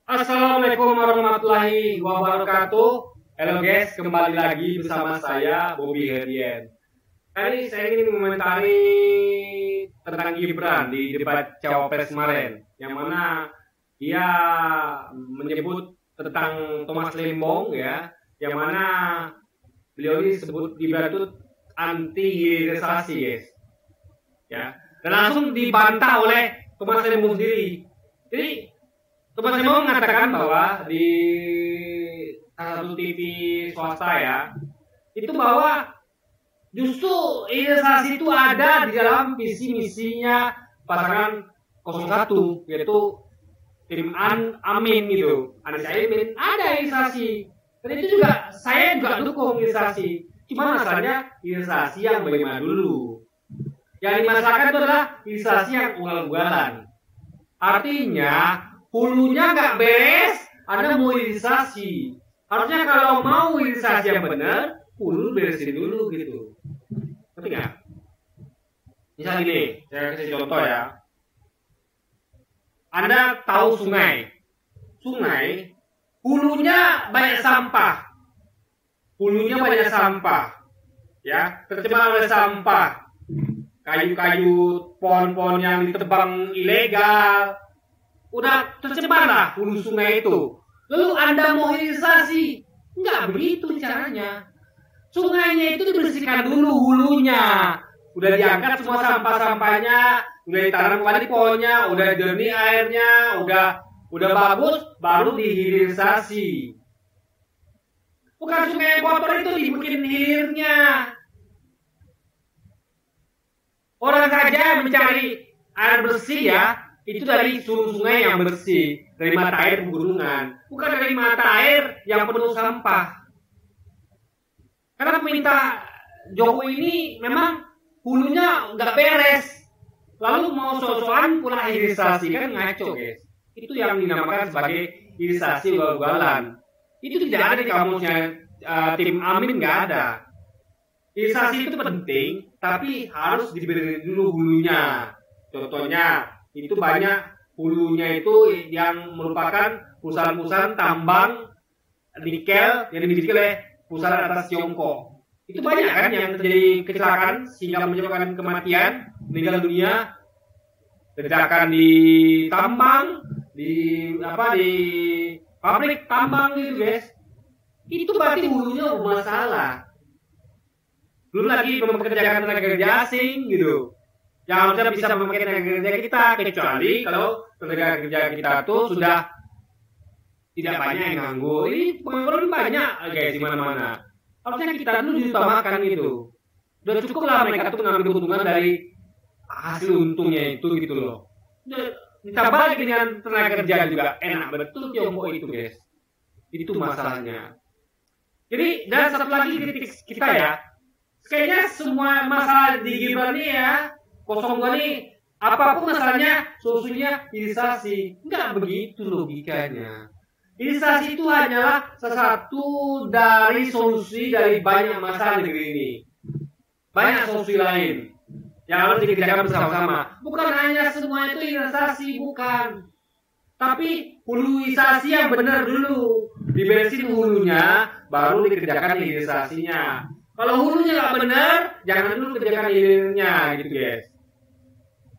Assalamualaikum warahmatullahi wabarakatuh. Halo guys, kembali lagi bersama saya Bobby Herian. Kali ini saya ingin mengomentari tentang Gibran di debat Cawapres kemarin, yang mana dia menyebut tentang Thomas Lembong ya, yang mana beliau ini sebut Gibran itu anti hilirisasi guys. Ya, dan langsung dibantah oleh Thomas Lembong sendiri. Jadi Thomas Lembong mengatakan bahwa di salah satu TV swasta ya, itu bahwa justru hilirisasi itu ada di dalam visi misinya pasangan 01, yaitu tim Amin gitu, Anies Amin, ada hilirisasi. Dan itu juga saya juga dukung hilirisasi. Cuma masalahnya hilirisasi yang bagaimana dulu. Yang dimasalahkan itu adalah hilirisasi yang ugal-ugalan. Artinya hulunya nggak beres, Anda mau hilirisasi. Harusnya kalau mau hilirisasi yang benar, hulu beresin dulu gitu. Ngerti nggak? Misal gini, saya kasih contoh ya. Anda tahu sungai. Sungai, hulunya banyak sampah. Hulunya banyak sampah. Ya, tercemar oleh sampah. Kayu-kayu, pohon-pohon yang ditebang ilegal. Udah tercemar lah hulu sungai itu. Lalu Anda mau hilirisasi? Enggak begitu caranya. Sungainya itu dibersihkan dulu hulunya. Udah diangkat semua sampah-sampahnya, udah ditanam kembali pohonnya, udah jernih airnya, udah bagus, baru dihilirisasi. Bukan sungai kotor itu dibikin hilirnya. Orang saja mencari air bersih ya, itu dari sungai yang bersih, dari mata air pegunungan, bukan dari mata air yang penuh sampah. Karena pemerintah Jokowi ini memang hulunya nggak beres, lalu mau sosokan pula hilirisasi, kan ngaco guys. Itu yang dinamakan sebagai hilirisasi ugal-ugalan. Itu tidak ada di kamusnya tim Amin, nggak ada. Hilirisasi itu penting, tapi harus diberi dulu hulunya. Contohnya, itu banyak hulunya itu yang merupakan perusahaan-perusahaan tambang nikel yang dimiliki oleh perusahaan atas Tiongkok. Itu banyak kan yang terjadi kecelakaan sehingga menyebabkan kematian, meninggal dunia, kecelakaan di tambang, di pabrik tambang itu guys. Itu berarti hulunya bermasalah. Belum lagi mempekerjakan tenaga kerja asing gitu. Yang harusnya bisa memakai tenaga kerja kita, kecuali kalau tenaga kerja kita tuh sudah tidak banyak yang nganggur. Ini pengangguran banyak guys di mana-mana. Harusnya kita dulu diutamakan gitu. Udah cukup lah mereka tuh ngambil keuntungan dari hasil untungnya itu gitu loh. Ditambah lagi dengan tenaga kerja juga enak betul Tiongkok itu guys. Itu masalahnya. Jadi dan satu lagi kritik kita ya, kayaknya semua masalah di Gibran ini ya 02 nih, apapun masalahnya solusinya hilirisasi. Enggak begitu logikanya. Hilirisasi itu hanyalah salah satu dari solusi dari banyak masalah negeri ini. Banyak solusi lain yang harus dikerjakan bersama-sama. Bukan hanya semua itu hilirisasi, bukan. Tapi huluisasi yang benar dulu. Diberesin hulunya, baru dikerjakan hilirisasinya. Kalau hulunya nggak benar, jangan dulu kerjakan hilirnya gitu guys.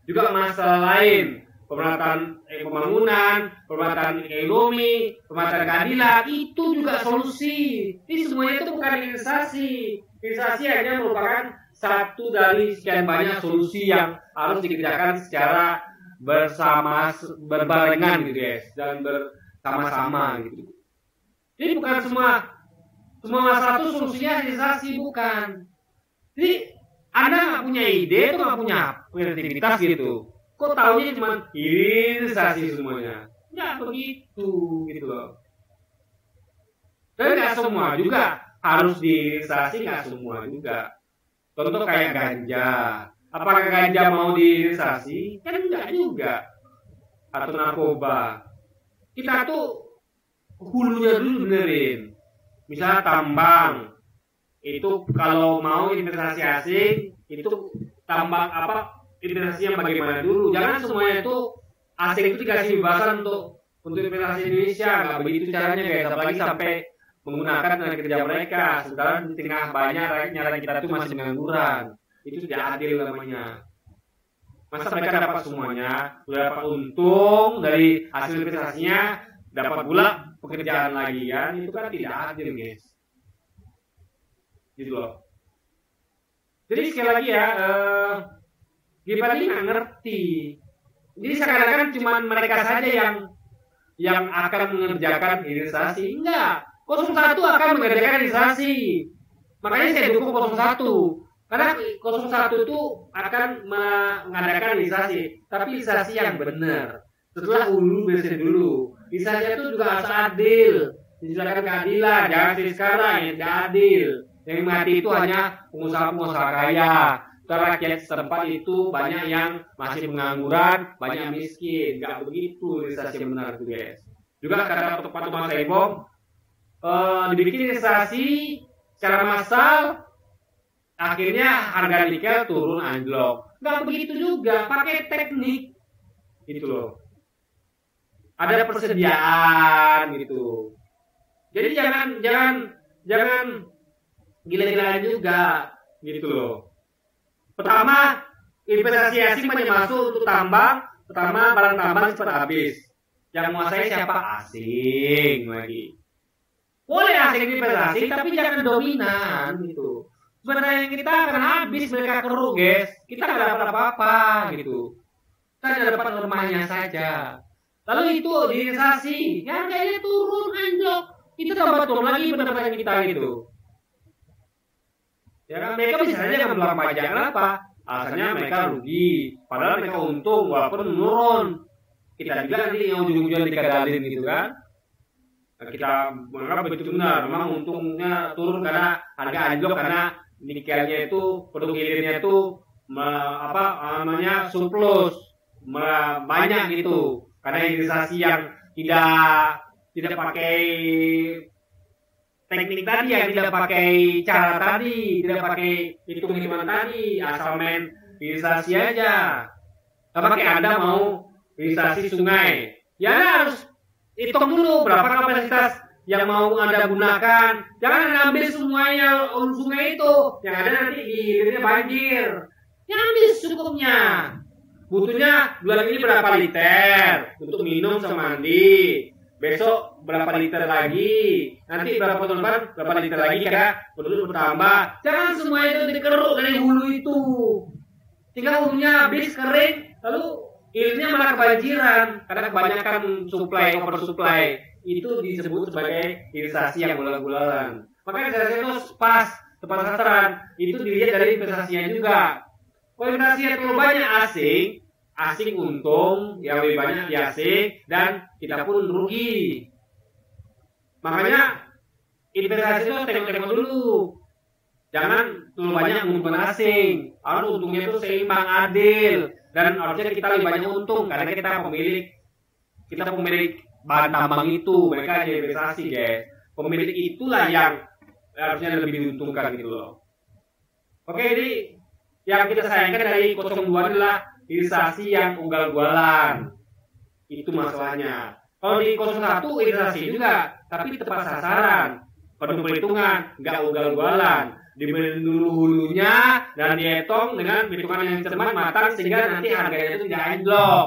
Juga masalah lain, pemerataan pembangunan, pemerataan ekonomi, pemerataan keadilan, itu juga solusi. Ini semuanya itu bukan hilirisasi. Hilirisasi hanya merupakan satu dari sekian banyak solusi yang harus dikerjakan secara berbarengan gitu guys, dan bersama-sama gitu. Jadi bukan semua masalah itu solusinya hilirisasi, bukan. Jadi Anda nggak punya ide, tuh nggak punya kreativitas gitu. Kok taunya cuma hilirisasi semuanya? Nggak begitu gitu loh. Dan nggak semua juga harus dihilirisasi, nggak semua juga. Contoh kayak ganja. Apakah ganja mau dihilirisasi? Kan enggak juga. Atau narkoba. Kita tuh hulunya dulu benerin. Misalnya tambang, itu kalau mau investasi asing, itu tambang investasi yang bagaimana dulu. Jangan semuanya itu asing itu dikasih bebasan untuk untuk investasi Indonesia nggak begitu caranya guys, apalagi sampai menggunakan tenaga kerja mereka, sementara di tengah banyak rakyat kita itu masih pengangguran. Itu tidak adil namanya. Masa mereka dapat semuanya, sudah dapat untung dari hasil investasinya, dapat pula pekerjaan lagi kan, itu kan tidak adil guys. Gitu loh. Jadi sekali lagi ya, Gibran ini nggak ngerti. Jadi seakan-akan cuma mereka saja yang akan mengerjakan hilirisasi. Enggak, 01 akan mengerjakan hilirisasi. Makanya saya dukung 01. Karena 01 itu akan mengadakan hilirisasi, tapi hilirisasi yang benar. Setelah hulu bersih dulu. Hilirisasi itu juga harus adil. Dijelaskan keadilan, jangan seperti sekarang yang tidak adil. Yang mati itu hanya pengusaha-pengusaha kaya. Rakyat setempat itu banyak yang masih pengangguran, banyak miskin. Nggak begitu hilirisasi yang benar itu guys. Juga kata Pak Thomas Saibong, dibikin hilirisasi secara massal, akhirnya harga nikel turun anjlok. Nggak begitu juga, pakai teknik gitu loh. Ada persediaan gitu. Jadi jangan gila-gilaan juga gitu loh. Pertama, investasi asing banyak masuk untuk tambang. Pertama, barang tambang cepat habis. Yang menguasai siapa? Asing lagi. Boleh asing investasi, tapi jangan dominan gitu. Sebenarnya kita akan habis, mereka keruh guys. Kita nggak dapat apa-apa gitu. Kita hanya dapat lemahnya saja. Lalu itu hilirisasi, harganya turun anjlok. Itu tambah turun lagi pendapatan kita gitu. Ya kan, mereka bisa saja ngambil pajak. Kenapa? Alasannya mereka rugi, padahal mereka untung walaupun menurun. Kita juga nanti yang ujung-ujungnya dikadalin gitu kan. Kita menganggap betul benar, memang untungnya turun karena harga anjlok, karena nikelnya itu, produk hilirnya itu surplus, banyak gitu. Karena hilirisasi yang tidak pakai teknik tadi, yang tidak pakai cara tadi, tidak pakai hitung-hitungan tadi, asal main hilirisasi aja. Apa kayak Anda mau hilirisasi sungai, ya harus hitung dulu berapa kapasitas yang mau Anda gunakan. Jangan ambil semuanya sungai itu, yang ada nanti di hilirnya banjir. Yang ambil secukupnya. Butuhnya bulan ini berapa liter untuk minum sama mandi. Besok berapa liter lagi, nanti berapa tahun depan berapa liter lagi, karena penduduk bertambah. Jangan semua itu dikeruk dari hulu itu, tinggal hulunya habis kering, lalu hilirnya malah kebanjiran karena kebanyakan oversupply. Itu disebut sebagai hilirisasi yang ugal-ugalan. Makanya hilirisasi itu pas tepat sasaran, itu dilihat dari investasinya juga. Kalau investasinya terlalu banyak asing untung, yang lebih banyak di asing, dan kita pun rugi. Makanya investasi itu tengok-tengok dulu. Jangan terlalu banyak menguntungkan asing. Harus untungnya itu seimbang, adil, dan harusnya kita lebih banyak untung karena kita pemilik bahan tambang itu. Mereka hanya investasi guys. Pemilik itulah yang harusnya lebih diuntungkan gitu loh. Oke, jadi yang kita sayangkan dari 02 adalah hilirisasi yang ugal-ugalan. Itu masalahnya. Kalau di 01 hilirisasi juga, tapi tepat sasaran, penuh perhitungan, nggak ugal-ugalan. Dibeli dulu hulunya dan dihitung dengan perhitungan yang cermat, matang, sehingga nanti harganya itu tidak anjlok.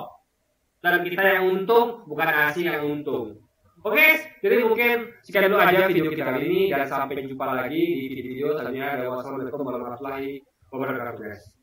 Dan kita yang untung, bukan asing yang untung. Oke, jadi mungkin sekian dulu aja video kita kali ini, dan sampai jumpa lagi di video selanjutnya. Wassalamualaikum warahmatullahi wabarakatuh guys.